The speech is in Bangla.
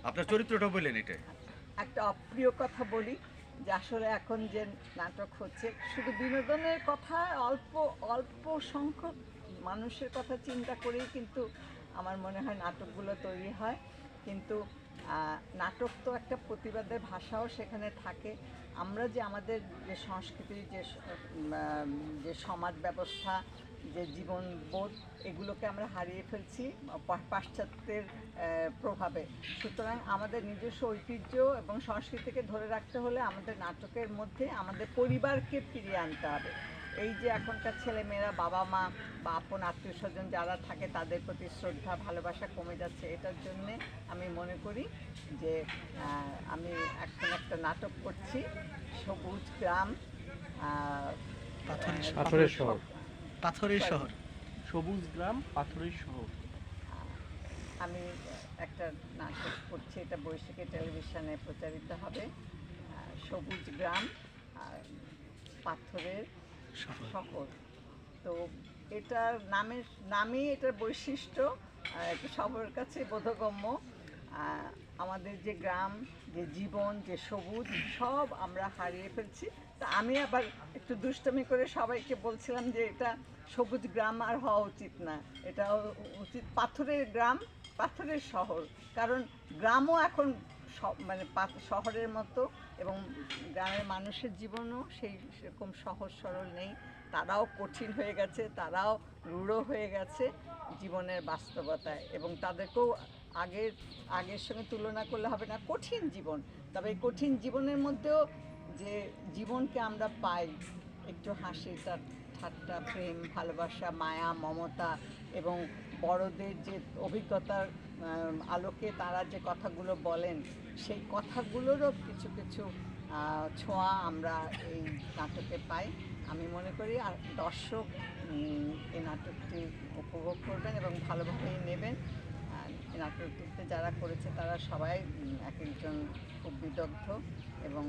আপনার চরিত্রটা বললেন এটা। একটা অপ্রিয় কথা বলি যে আসলে এখন যে নাটক হচ্ছে শুধু বিনোদনের কথা, অল্প অল্প সংখ্যক মানুষের কথা চিন্তা করেই কিন্তু আমার মনে হয় নাটকগুলো তৈরি হয়। কিন্তু নাটক তো একটা প্রতিবাদের ভাষাও সেখানে থাকে। আমরা যে আমাদের যে সংস্কৃতি, যে সমাজ ব্যবস্থা, যে জীবনবোধ, এগুলোকে আমরা হারিয়ে ফেলছি পাশ্চাত্যের প্রভাবে। সুতরাং আমাদের নিজস্ব ঐতিহ্য এবং সংস্কৃতিকে ধরে রাখতে হলে আমাদের নাটকের মধ্যে আমাদের পরিবারকে ফিরিয়ে আনতে হবে। এই যে এখনকার ছেলেমেয়েরা বাবা মা বা আপন আত্মীয় স্বজন যারা থাকে তাদের প্রতি শ্রদ্ধা ভালোবাসা কমে যাচ্ছে। এটার জন্যে আমি মনে করি যে আমি এখন একটা নাটক করছি, সবুজ গ্রাম, পাথরের শহর। পাথরের শহর, সবুজ গ্রাম, পাথরের শহর। আমি একটা নাটক করছি, এটা বৈশাখী টেলিভিশনে প্রচারিত হবে। সবুজ গ্রাম আর পাথরের শহর। তো এটার নামেই এটার বৈশিষ্ট্য একটা সবার কাছে বোধগম্য। আমাদের যে গ্রাম, যে জীবন, যে সবুজ, সব আমরা হারিয়ে ফেলছি। তা আমি আবার একটু দুষ্টমি করে সবাইকে বলছিলাম যে এটা সবুজ গ্রাম আর হওয়া উচিত না, এটা উচিত পাথরের গ্রাম, পাথরের শহর। কারণ গ্রামও এখন মানে শহরের মতো, এবং গ্রামের মানুষের জীবনও সেরকম সহজ সরল নেই। তারাও কঠিন হয়ে গেছে, তারাও রূঢ় হয়ে গেছে জীবনের বাস্তবতায়, এবং তাদেরকেও আগের সঙ্গে তুলনা করলে হবে না। কঠিন জীবন, তবে এই কঠিন জীবনের মধ্যেও যে জীবনকে আমরা পাই, একটু হাসি ঠাট্টা, প্রেম, ভালোবাসা, মায়া, মমতা, এবং বড়দের যে অভিজ্ঞতার আলোকে তারা যে কথাগুলো বলেন, সেই কথাগুলোরও কিছু কিছু ছোঁয়া আমরা এই নাটকে পাই। আমি মনে করি আর দর্শক এই নাটকটি উপভোগ করবেন এবং ভালোভাবেই নেবেন। এই নাটকটিতে যারা করেছে তারা সবাই এক একজন খুব বিদগ্ধ এবং